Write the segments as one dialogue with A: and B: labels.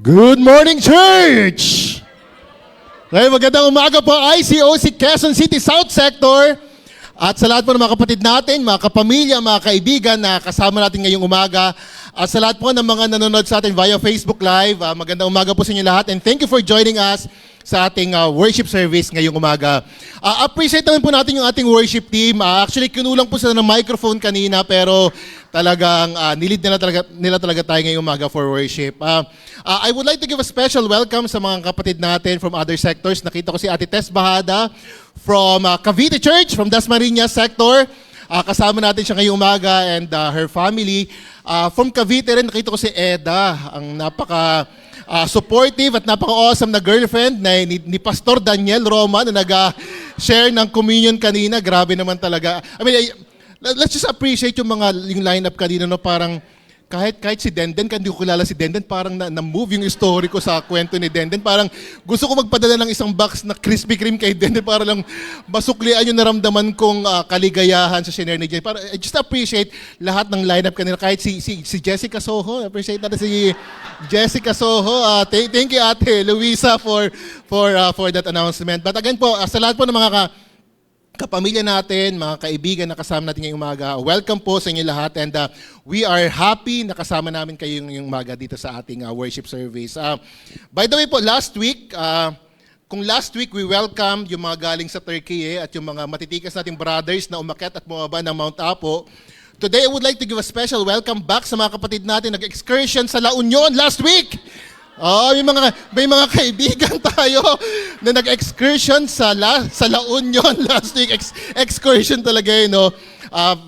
A: Good morning, church! Okay, magandang umaga po, ICOC Quezon City South Sector. At sa lahat po ng mga kapatid natin, mga kapamilya, mga kaibigan na kasama natin ngayong umaga. At sa lahat po ng mga nanonood sa atin via Facebook Live, magandang umaga po sa inyo lahat. And thank you for joining us sa ating worship service ngayong umaga. Appreciate naman po natin yung ating worship team. Actually, kinulang po sila ng microphone kanina, pero talagang nilid nila talaga tayo ngayong umaga for worship. I would like to give a special welcome sa mga kapatid natin from other sectors. Nakita ko si Ate Tess Bahada from Cavite Church, from Dasmariñas sector. Kasama natin siya ngayong umaga and her family. From Cavite rin, nakita ko si Eda, ang supportive at napaka-awesome na girlfriend ni Pastor Daniel Roma na nag-share ng communion kanina. Grabe naman talaga. I mean, let's just appreciate yung lineup kanina, no? Parang kahit si Denden, hindi ko kilala si Denden, parang na-move yung story ko sa kwento ni Denden. Parang gusto ko magpadala ng isang box na Krispy Kreme kay Denden para lang masuklian yung naramdaman kong kaligayahan sa shinare ni Jen. I just appreciate lahat ng lineup kanina. Kahit si Jessica Soho, appreciate natin si Jessica Soho. Thank you, Ate Luisa, for that announcement. But again po, sa lahat po ng mga kapamilya natin, mga kaibigan na kasama natin ngayong umaga, welcome po sa inyo lahat, and we are happy na kasama namin kayo ngayong umaga dito sa ating worship service. By the way po, last week we welcomed yung mga galing sa Turkey at yung mga matitikas nating brothers na umakyat at bumaba ng Mount Apo. Today, I would like to give a special welcome back sa mga kapatid natin nag-excursion sa La Union last week. May mga kaibigan tayo na nag-excursion sa La Union last week. Excursion talaga yun, no?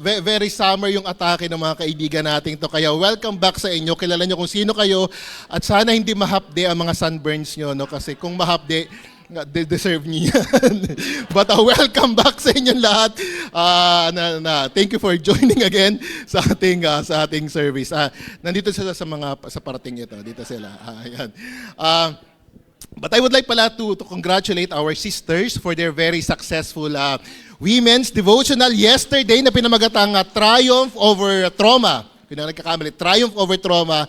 A: Very summer yung atake ng mga kaibigan natin to. Kaya welcome back sa inyo. Kilala nyo kung sino kayo. At sana hindi mahapde ang mga sunburns nyo, no? Kasi kung mahapde, deserve niyo yan. But welcome back sa inyong lahat. Thank you for joining again sa ating service. Nandito sila sa parating ito. Dito sila. Ayan. But I would like pala to congratulate our sisters for their very successful women's devotional yesterday na pinamagatang Triumph Over Trauma. Triumph Over Trauma.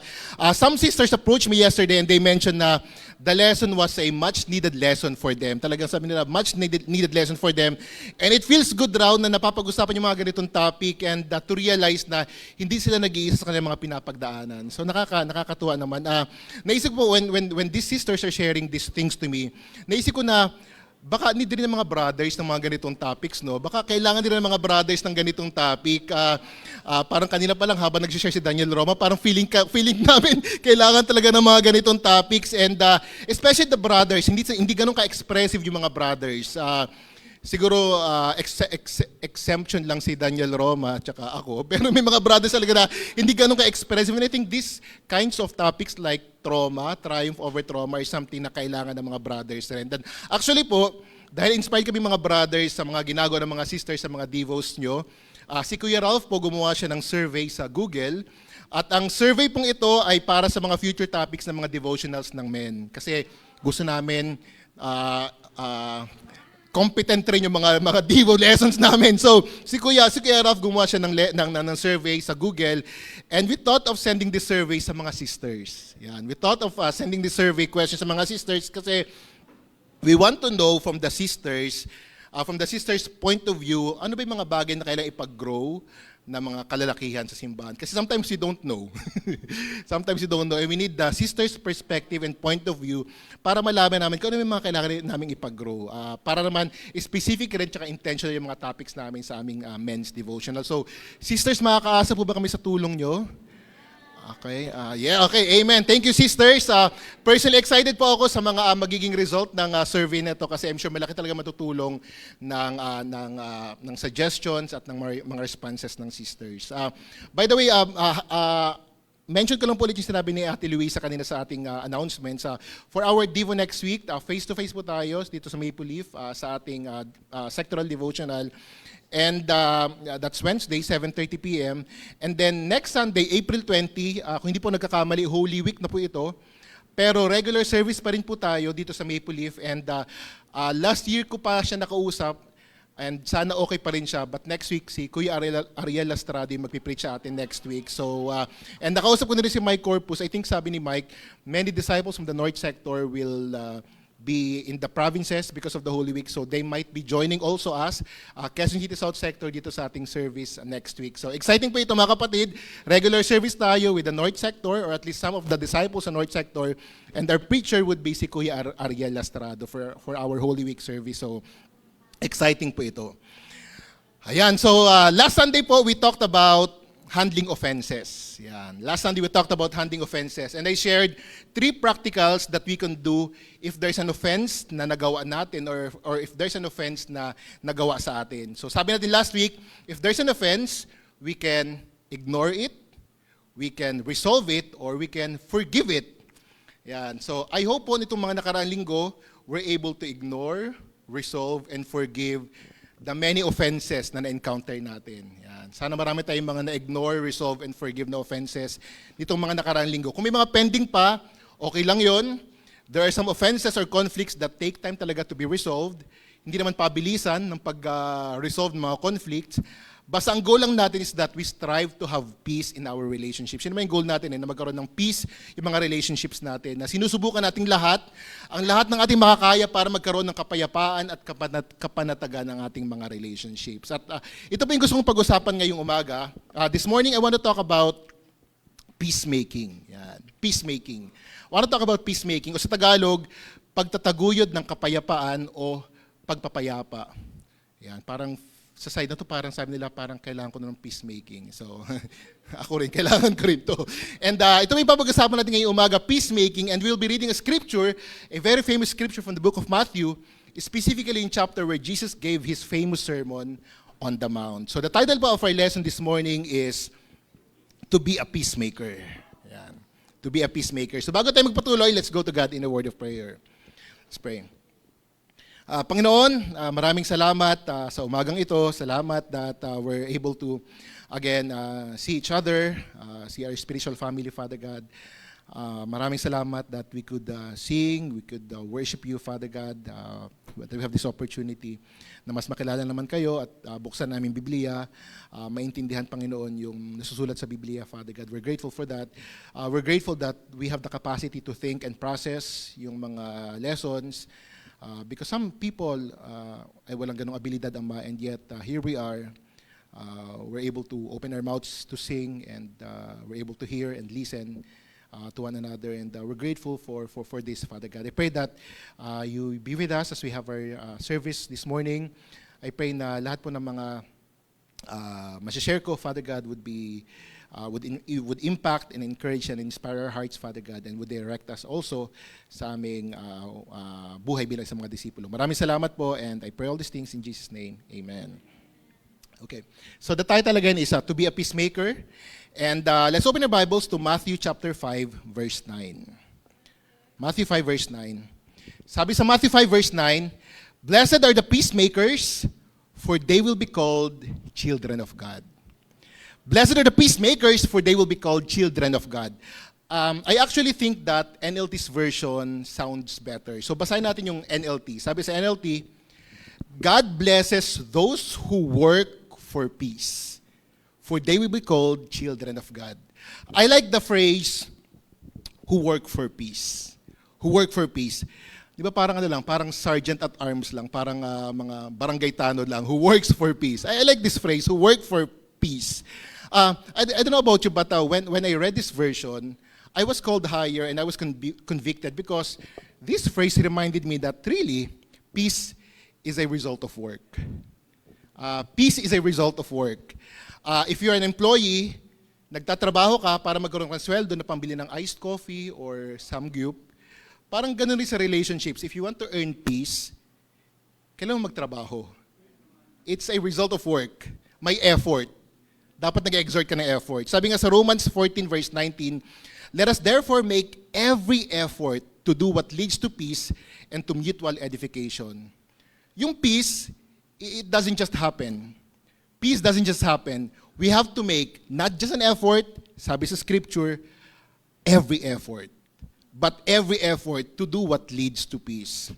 A: Some sisters approached me yesterday and they mentioned na the lesson was a much-needed lesson for them. Talagang sabi nila, much-needed lesson for them. And it feels good raw na napapag-usapan yung mga ganitong topic and to realize na hindi sila nag-iisa sa kanilang mga pinapagdaanan. So nakakatuwa naman. Naisip ko, when these sisters are sharing these things to me, naisip ko na baka need din ng mga brothers ng mga ganitong topics, no? Baka kailangan din ng mga brothers ng ganitong topic. Parang kanina pa lang habang nag-share si Daniel Roma, parang feeling namin kailangan talaga ng mga ganitong topics, and especially the brothers, hindi ganun ka-expressive yung mga brothers. Siguro exemption lang si Daniel Roma at saka ako, pero may mga brothers talaga na hindi ganun ka-expressive. And I think these kinds of topics like trauma, triumph over trauma, is something na kailangan ng mga brothers rin. And actually po, dahil inspired kami mga brothers sa mga ginagawa ng mga sisters sa mga devos nyo, si Kuya Ralph po gumawa siya ng survey sa Google. At ang survey pong ito ay para sa mga future topics ng mga devotionals ng men. Kasi gusto namin competent rin yung mga Devo lessons namin. So, si Kuya Ralph gumawa siya ng survey sa Google, and we thought of sending this survey sa mga sisters. Yan. We thought of sending this survey questions sa mga sisters kasi we want to know from the sisters point of view, ano ba yung mga bagay na kailangan ipag-grow na mga kalalakihan sa simbahan. Kasi sometimes you don't know. Sometimes you don't know. And we need the sister's perspective and point of view para malaman namin kung ano yung mga kailangan namin ipag-grow. Para naman specific rin tsaka intentional yung mga topics namin sa aming men's devotional. So, sisters, makakaasa po ba kami sa tulong nyo? Okay. Okay. Amen. Thank you, sisters. Personally excited po ako sa mga magiging result ng survey na ito kasi I'm sure malaki talaga matutulong ng suggestions at ng mga responses ng sisters. By the way, mention ko lang po ulit yung sinabi ni Ate Luisa kanina sa ating announcements. For our Devo next week, face-to-face po tayo dito sa Maple Leaf sa ating sectoral devotional. And that's Wednesday, 7:30 p.m. And then next Sunday, April 20, kung hindi po nagkakamali, Holy Week na po ito. Pero regular service pa rin po tayo dito sa Maple Leaf. And last year ko pa siya nakausap, And sana okay pa rin siya. But next week, si Kuya Ariel Lastrada yung magpipreach sa atin next week. So, and nakausap ko na rin si Mike Corpus. I think sabi ni Mike, many disciples from the North Sector will be in the provinces because of the Holy Week. So they might be joining also us, Quezon City South Sector dito sa ating service next week. So exciting po ito mga kapatid. Regular service tayo with the North Sector or at least some of the disciples sa North Sector. And our preacher would be si Kuya Ariel Lastrada for our Holy Week service. So exciting po ito. Ayan, so last Sunday po, we talked about handling offenses. Yan. Last Sunday, we talked about handling offenses. And I shared 3 practicals that we can do if there's an offense na nagawa natin or if there's an offense na nagawa sa atin. So sabi natin last week, if there's an offense, we can ignore it, we can resolve it, or we can forgive it. Yan. So I hope po nitong mga nakaraang linggo, we're able to ignore, resolve, and forgive the many offenses na na-encounter natin. Yan. Sana marami tayong mga na-ignore, resolve, and forgive na offenses nitong mga nakaraang linggo. Kung may mga pending pa, okay lang yon. There are some offenses or conflicts that take time talaga to be resolved. Hindi naman pabilisan ng pag-resolve ng mga conflicts. Basta ang goal lang natin is that we strive to have peace in our relationships. Yun naman yung goal natin, na magkaroon ng peace yung mga relationships natin. Na sinusubukan nating lahat, ang lahat ng ating makakaya para magkaroon ng kapayapaan at kapanatagan ng ating mga relationships. At ito po yung gusto kong pag-usapan ngayong umaga. This morning, I want to talk about peacemaking. Yan. Peacemaking. I want to talk about peacemaking. O sa Tagalog, pagtataguyod ng kapayapaan o pagpapayapa. Yan. Parang sa side na to, parang sabi nila, parang kailangan ko na ng peacemaking. So, ako rin, kailangan ko rin to. And ito may papag-usapan natin ngayong umaga, peacemaking, and we'll be reading a scripture, a very famous scripture from the book of Matthew, specifically in chapter where Jesus gave his famous sermon on the Mount. So the title po of our lesson this morning is, To be a Peacemaker. Yan. To be a peacemaker. So bago tayo magpatuloy, let's go to God in a word of prayer. Let's pray. Panginoon, maraming salamat sa umagang ito. Salamat that we're able to, again, see each other, see our spiritual family, Father God. Maraming salamat that we could sing, we could worship you, Father God, that we have this opportunity na mas makilala naman kayo at buksan namin Biblia, maintindihan, Panginoon, yung nasusulat sa Biblia, Father God. We're grateful for that. We're grateful that we have the capacity to think and process yung mga lessons. Because some people ay walang ganong abilidad, Ama, and yet here we are. We're able to open our mouths to sing, and we're able to hear and listen to one another, and we're grateful for this, Father God. I pray that you be with us as we have our service this morning. I pray na lahat po ng mga masishare ko, Father God, would impact and encourage and inspire our hearts, Father God, and would direct us also sa aming buhay bilang sa mga disipulo. Maraming salamat po, and I pray all these things in Jesus' name. Amen. Okay. So the title again is To be a Peacemaker. And let's open our Bibles to Matthew chapter 5, verse 9. Matthew 5, verse 9. Sabi sa Matthew 5, verse 9, Blessed are the peacemakers, for they will be called children of God. Blessed are the peacemakers, for they will be called children of God. I actually think that NLT's version sounds better. So basahin natin yung NLT. Sabi sa NLT, God blesses those who work for peace, for they will be called children of God. I like the phrase, who work for peace. Who work for peace. Di ba parang parang sergeant at arms lang, parang mga barangay tanod lang, who works for peace. I like this phrase, who work for peace. I don't know about you, but when I read this version, I was called higher and I was convicted because this phrase reminded me that really, peace is a result of work. Peace is a result of work. If you're an employee, nagtatrabaho ka para magkaroon ng sweldo na pambili ng iced coffee or samgyup, parang ganun rin sa relationships. If you want to earn peace, kailangan mo magtrabaho. It's a result of work. May effort. Dapat nag-exert ka ng effort. Sabi nga sa Romans 14 verse 19, Let us therefore make every effort to do what leads to peace and to mutual edification. Yung peace, it doesn't just happen. Peace doesn't just happen. We have to make not just an effort, sabi sa scripture, every effort. But every effort to do what leads to peace.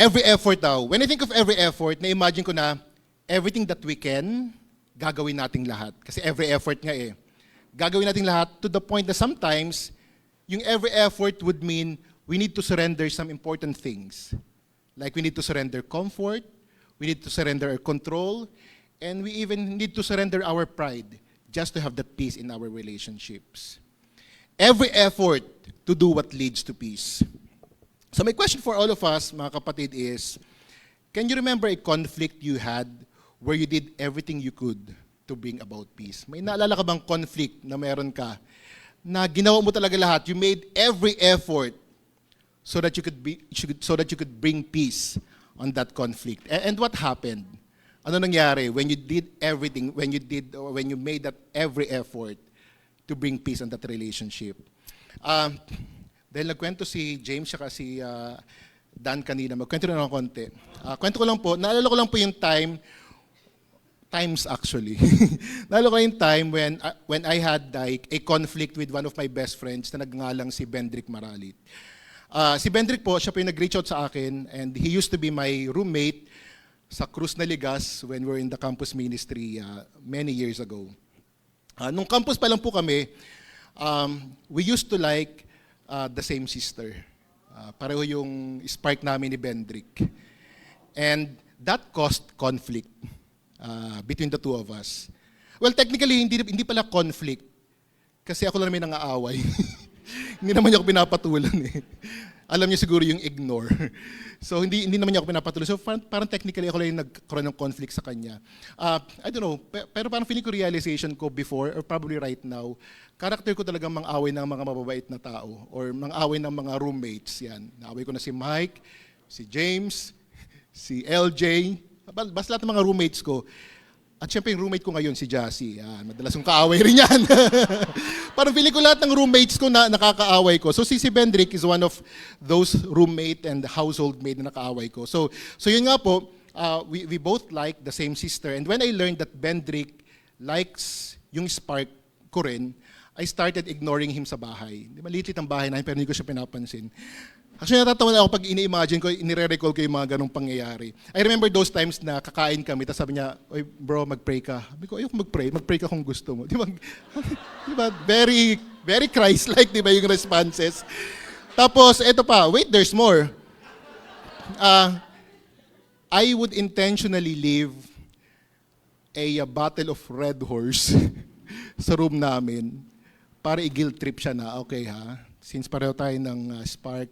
A: Every effort daw. When I think of every effort, na-imagine ko na everything that we can, gagawin nating lahat. Kasi every effort nga eh. Gagawin nating lahat to the point na sometimes, yung every effort would mean we need to surrender some important things. Like we need to surrender comfort, we need to surrender our control, and we even need to surrender our pride just to have that peace in our relationships. Every effort to do what leads to peace. So my question for all of us, mga kapatid, is, can you remember a conflict you had where you did everything you could to bring about peace? May naalala ka bang conflict na meron ka na ginawa mo talaga lahat? You made every effort so that you could bring peace on that conflict. And what happened? Ano nangyari when you did everything, when you made that every effort to bring peace on that relationship? Dahil nagkwento si James saka si Dan kanina, magkwento na ng konti. Kwento ko lang po, naalala ko lang po yung times actually. Naalala ko yung time when I had like a conflict with one of my best friends na nagngalang si Bendrick Maralit. Si Bendrick po, siya po yung nag-reach out sa akin, and he used to be my roommate sa Cruz na Ligas when we were in the campus ministry many years ago. Nung campus pa lang po kami, we used to like the same sister. Pareho yung spark namin ni Bendrick. And that caused conflict between the two of us. Well, technically, hindi pala conflict. Kasi ako lang may nang-aaway. Hindi naman niya ako pinapatulan eh. Alam niya siguro yung ignore. So, hindi naman niya ako pinapatulan. So, parang technically, ako lang yung nagkaroon ng conflict sa kanya. I don't know, pero parang feeling ko realization ko before, or probably right now, character ko talagang mang-away ng mga mababait na tao, or mang-away ng mga roommates. Yan. Naaway ko na si Mike, si James, si LJ, basta lahat ng mga roommates ko. At syempre yung roommate ko ngayon, si Jassy. Madalas kong kaaway rin yan. Parang feeling ko lahat ng roommates ko na nakakaaway ko. So si Bendrick is one of those roommate and household mate na nakaaway ko. So yun nga po, we both like the same sister. And when I learned that Bendrick likes yung spark ko rin, I started ignoring him sa bahay. Di ba, liit ang bahay namin pero hindi ko siya pinapansin. Actually, natatawa na ako pag ini-imagine ko, inire-recall ko yung mga ganong pangyayari. I remember those times na kakain kami, tapos sabi niya, "Oy bro, mag-pray ka." Sabi ko, "Ayoko mag-pray ka kung gusto mo." Di ba? Di ba? Very, very Christ-like, di ba yung responses? Tapos, eto pa, wait, there's more. I would intentionally leave a bottle of Red Horse sa room namin para i-guilt trip siya na, okay ha, since pareho tayo ng spark,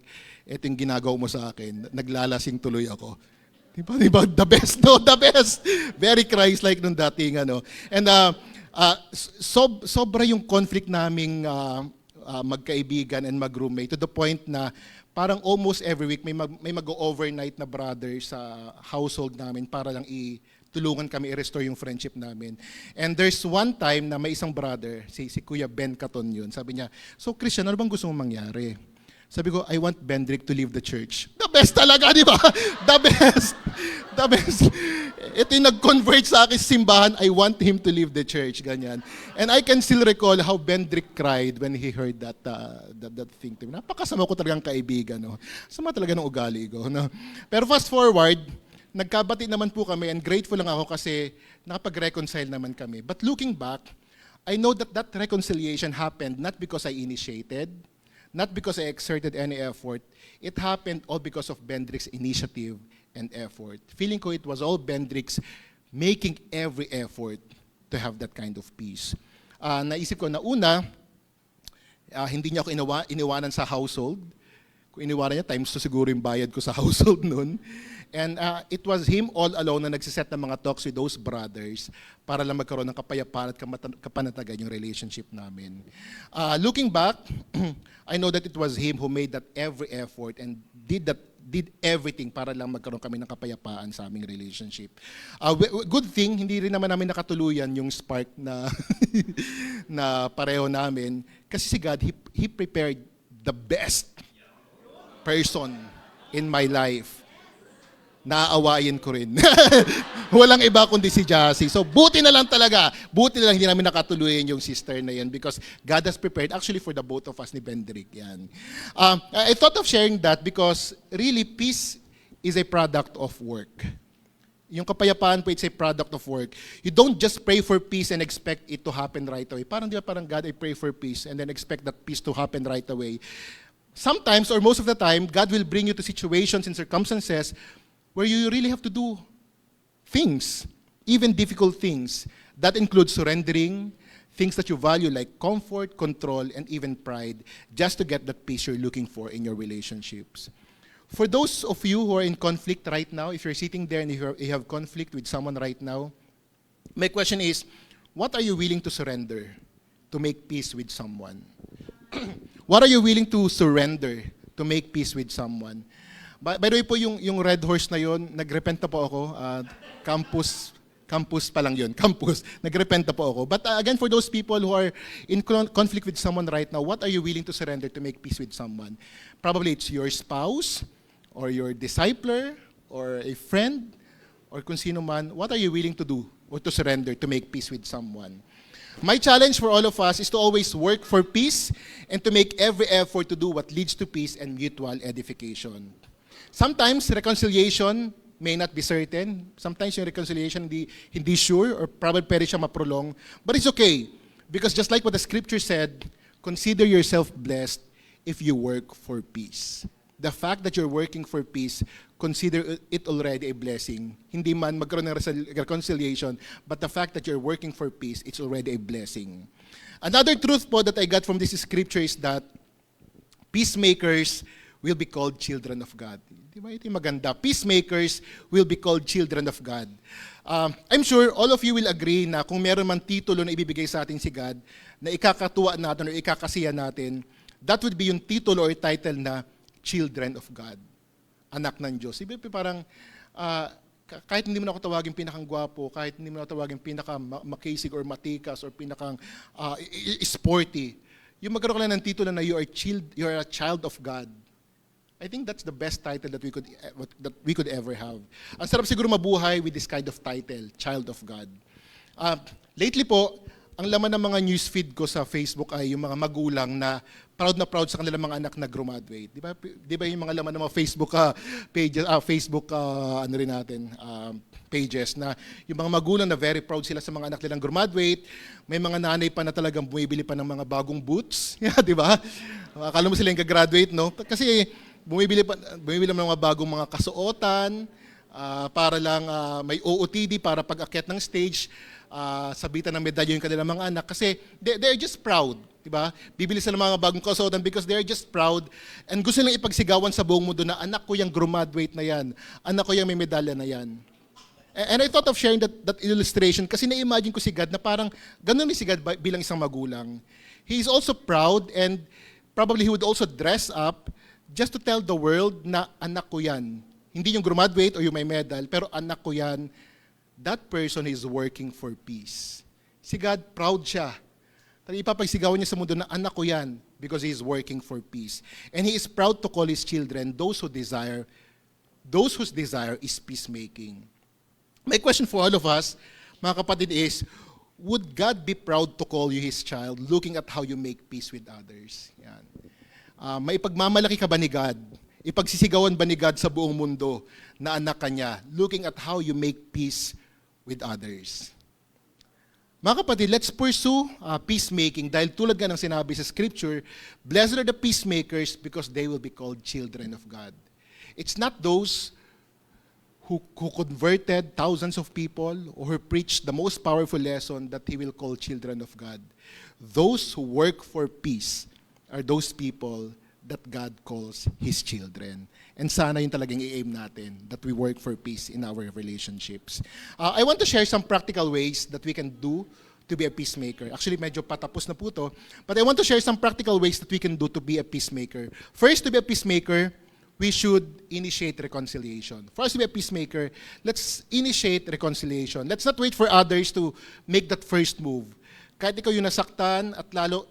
A: ito yung ginagawa mo sa akin, naglalasing tuloy ako. Diba? The best, no? The best. Very Christ-like nung dating, ano. And sobra yung conflict naming magkaibigan and mag-roommate to the point na parang almost every week may mag-overnight na brother sa household namin para lang tulungan kami i-restore yung friendship namin. And there's one time na may isang brother, si Kuya Ben Caton yun, sabi niya, "So Christian, ano bang gusto mong mangyari?" Sabi ko, "I want Bendrick to leave the church." The best talaga, di ba? The best. The best. Ito yung nag-convert sa akin sa simbahan, I want him to leave the church, ganyan. And I can still recall how Bendrick cried when he heard that thing to me. Napakasama ko talagang kaibigan, no? Sama talaga ng ugali ko, no? Pero fast forward, nagkabati naman po kami and grateful lang ako kasi nakapag-reconcile naman kami. But looking back, I know that reconciliation happened not because I initiated, not because I exerted any effort. It happened all because of Bendrick's initiative and effort. Feeling ko it was all Bendrick's making every effort to have that kind of peace. Naisip ko na una, hindi niya ako iniwanan sa household. Kung iniwanan niya, times 2 siguro yung bayad ko sa household nun. And it was him all alone na nagsiset ng mga talks with those brothers para lang magkaroon ng kapayapaan at kapanatagan yung relationship namin. Looking back, I know that it was him who made that every effort and did everything para lang magkaroon kami ng kapayapaan sa aming relationship. Good thing, hindi rin naman namin nakatuluyan yung spark na na pareho namin kasi si God, He prepared the best person in my life. Naaawayin ko rin. Walang iba kundi si Jassy. So buti na lang talaga. Buti na lang hindi namin nakatuluyan yung sister na yan because God has prepared actually for the both of us ni Bendrick. Yan. I thought of sharing that because really peace is a product of work. Yung kapayapaan po, it's a product of work. You don't just pray for peace and expect it to happen right away. Parang di ba, parang God, I pray for peace and then expect that peace to happen right away. Sometimes, or most of the time, God will bring you to situations and circumstances where you really have to do things, even difficult things. That includes surrendering, things that you value like comfort, control, and even pride, just to get that peace you're looking for in your relationships. For those of you who are in conflict right now, if you're sitting there and you have conflict with someone right now, my question is, what are you willing to surrender to make peace with someone? What are you willing to surrender to make peace with someone? By the way po, yung red horse na yon, nagrepent na po ako. Campus pa lang yun, campus. Nagrepent na po ako. But again, for those people who are in conflict with someone right now, what are you willing to surrender to make peace with someone? Probably it's your spouse, or your discipler, or a friend, or kung sino man. What are you willing to do or to surrender to make peace with someone? My challenge for all of us is to always work for peace and to make every effort to do what leads to peace and mutual edification. Sometimes reconciliation may not be certain. Sometimes yung reconciliation hindi sure or probably pwede siya maprolong. But it's okay because just like what the scripture said, consider yourself blessed if you work for peace. The fact that you're working for peace, consider it already a blessing. Hindi man magkaroon ng reconciliation, but the fact that you're working for peace, it's already a blessing. Another truth po that I got from this scripture is that peacemakers will be called children of God. Di ba? Ito yung maganda. Peacemakers will be called children of God. I'm sure all of you will agree na kung meron man titulo na ibibigay sa atin si God, na ikakatuwa natin o ikakasiya natin, that would be yung titulo or title na children of God. Anak ng Diyos. Iba parang, kahit hindi mo na ako tawagin pinakang gwapo, kahit hindi mo na ako tawagin pinaka-makisig or matikas or pinakang sporty, yung magkaroon ka lang ng titulo na you are a child of God. I think that's the best title that we could ever have. Ang sarap siguro mabuhay with this kind of title, child of God. Lately po, ang laman ng mga newsfeed ko sa Facebook ay yung mga magulang na proud sa kanilang mga anak na graduate. Di ba yung mga laman ng mga Facebook pages, pages na yung mga magulang na very proud sila sa mga anak nilang graduate. May mga nanay pa na talagang bumibili pa ng mga bagong boots, di ba? Akala mo sila yung gagraduate, no? Kasi bumibili ng mga bagong mga kasuotan, para lang may OOTD para pag-akyat ng stage, sabitan ng medalya yung kanilang mga anak kasi they're just proud, di ba? Bibili sila ng mga bagong kasuotan because they're just proud and gusto nilang ipagsigawan sa buong mundo na anak ko yung graduate na yan, anak ko yung may medalya na yan. And I thought of sharing that illustration kasi na-imagine ko si God na parang ganun ni si God bilang isang magulang. He is also proud and probably he would also dress up just to tell the world na anak ko yan. Hindi yung graduate o yung may medal, pero anak ko yan. That person is working for peace. Si God, proud siya. Ipapagsigawan niya sa mundo na anak ko yan because He is working for peace. And He is proud to call His children those whose desire is peacemaking. My question for all of us, mga kapatid, is, would God be proud to call you His child looking at how you make peace with others? Yan. Maipagmamalaki ka ba ni God? Ipagsisigawan ba ni God sa buong mundo na anak ka niya, looking at how you make peace with others? Mga kapatid, let's pursue peacemaking dahil tulad nga ng sinabi sa scripture, blessed are the peacemakers because they will be called children of God. It's not those who converted thousands of people or who preached the most powerful lesson that He will call children of God. Those who work for peace are those people that God calls His children. And sana yun talagang i-aim natin, that we work for peace in our relationships. I want to share some practical ways that we can do to be a peacemaker. Actually, medyo patapos na po to, but I want to share some practical ways that we can do to be a peacemaker. First, to be a peacemaker, we should initiate reconciliation. For us to be a peacemaker, let's initiate reconciliation. Let's not wait for others to make that first move. Kahit ikaw yung nasaktan at lalo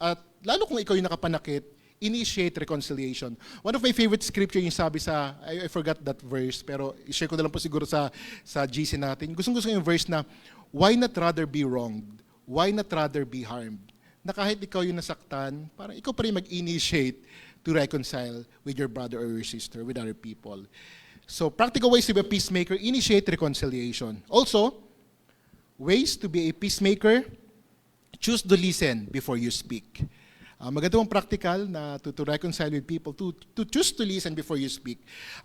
A: kung ikaw yung nakapanakit, initiate reconciliation. One of my favorite scripture yung sabi sa, I forgot that verse, pero i-share ko na lang po siguro sa GC natin. Gusto yung verse na, why not rather be wronged? Why not rather be harmed? Na kahit ikaw yung nasaktan, parang ikaw pa rin mag-initiate to reconcile with your brother or your sister, with other people. So practical ways to be a peacemaker, initiate reconciliation. Also, ways to be a peacemaker, choose to listen before you speak. Maganda mong practical na to reconcile with people, to choose to listen before you speak.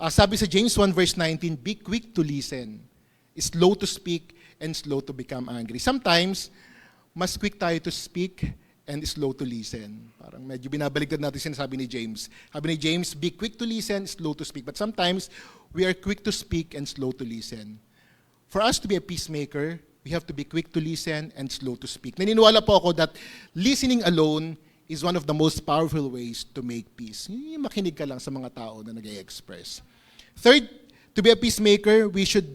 A: Sabi sa James 1 verse 19, be quick to listen, slow to speak, and slow to become angry. Sometimes, mas quick tayo to speak and slow to listen. Parang medyo binabaligtad natin sinasabi ni James. Sabi ni James, be quick to listen, slow to speak. But sometimes, we are quick to speak and slow to listen. For us to be a peacemaker, we have to be quick to listen and slow to speak. Naniniwala po ako that listening alone is one of the most powerful ways to make peace. Makinig ka lang sa mga tao na nag-i-express. Third, to be a peacemaker, we should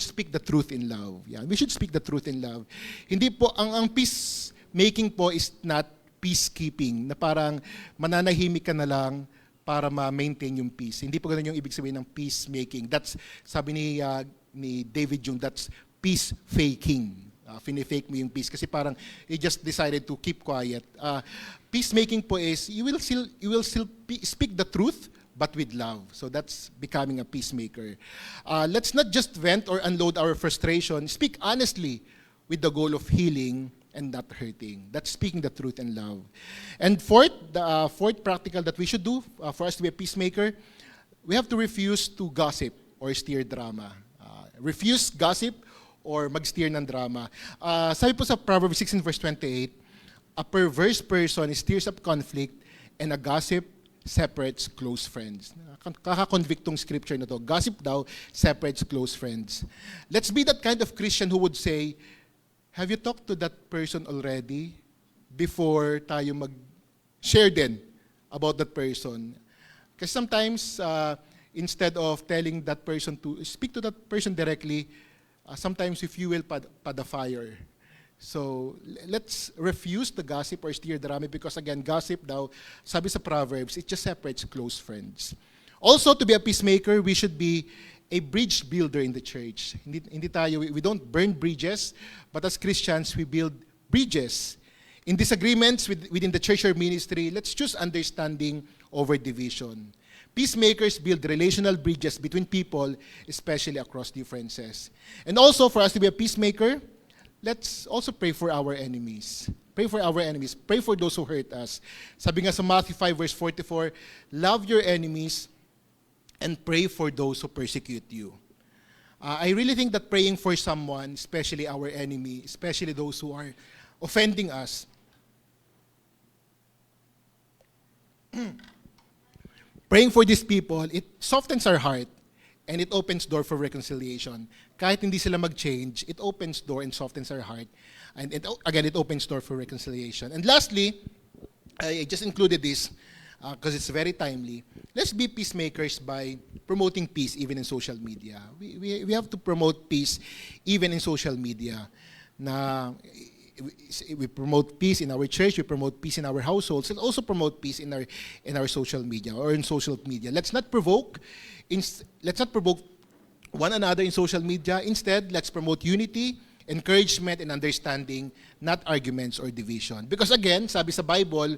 A: speak the truth in love. Yeah, we should speak the truth in love. Hindi po, ang peacemaking po is not peacekeeping, na parang mananahimik ka na lang para ma-maintain yung peace. Hindi po ganun yung ibig sabihin ng peacemaking. That's, sabi ni David Jung, that's peace faking. Fini-fake mo yung peace kasi parang you just decided to keep quiet. Peacemaking po is you will still speak the truth but with love. So that's becoming a peacemaker. Let's not just vent or unload our frustration. Speak honestly with the goal of healing and not hurting. That's speaking the truth in love. And fourth, the fourth practical that we should do for us to be a peacemaker, we have to refuse to gossip or steer drama. Refuse gossip or mag-steer ng drama. Sabi po sa Proverbs 16 verse 28, a perverse person steers up conflict and a gossip separates close friends. Kaka-convictong scripture na to. Gossip daw separates close friends. Let's be that kind of Christian who would say, have you talked to that person already before tayo mag-share din about that person? Kasi sometimes, instead of telling that person to speak to that person directly, sometimes we fuel the fire. So, let's refuse the gossip or steer drama because again, gossip daw, sabi sa Proverbs, it just separates close friends. Also, to be a peacemaker, we should be a bridge builder in the church. Hindi tayo, we don't burn bridges, but as Christians, we build bridges. In disagreements within the church or ministry, let's choose understanding over division. Peacemakers build relational bridges between people, especially across differences. And also, for us to be a peacemaker, let's also pray for our enemies. Pray for our enemies. Pray for those who hurt us. Sabi nga sa Matthew 5 verse 44, love your enemies and pray for those who persecute you. I really think that praying for someone, especially our enemy, especially those who are offending us, praying for these people, it softens our heart and it opens door for reconciliation. Kahit hindi sila mag-change, it opens door and softens our heart. And again, it opens door for reconciliation. And lastly, I just included this because it's very timely. Let's be peacemakers by promoting peace even in social media. We have to promote peace even in social media. We promote peace in our church, we promote peace in our households, and also promote peace in our social media or in social media. Let's not provoke one another in social media. Instead, let's promote unity, encouragement, and understanding, not arguments or division. Because again, sabi sa Bible,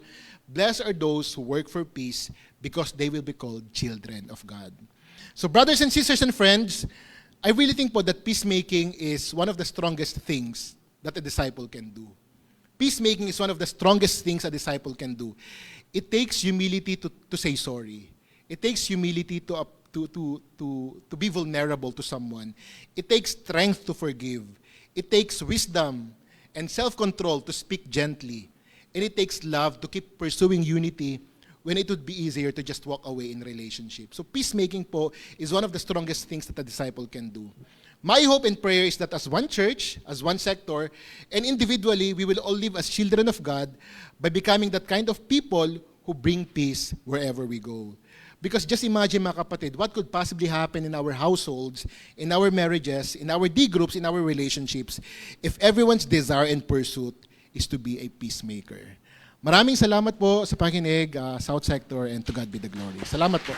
A: blessed are those who work for peace because they will be called children of God. So brothers and sisters and friends, I really think po that peacemaking is one of the strongest things that a disciple can do. Peacemaking is one of the strongest things a disciple can do. It takes humility to say sorry. It takes humility to be vulnerable to someone. It takes strength to forgive. It takes wisdom and self-control to speak gently. And it takes love to keep pursuing unity when it would be easier to just walk away in relationship. So peacemaking po is one of the strongest things that a disciple can do. My hope and prayer is that as one church, as one sector, and individually, we will all live as children of God by becoming that kind of people who bring peace wherever we go. Because just imagine, mga kapatid, what could possibly happen in our households, in our marriages, in our D groups, in our relationships, if everyone's desire and pursuit is to be a peacemaker. Maraming salamat po sa pakinig, South Sector, and to God be the glory. Salamat po.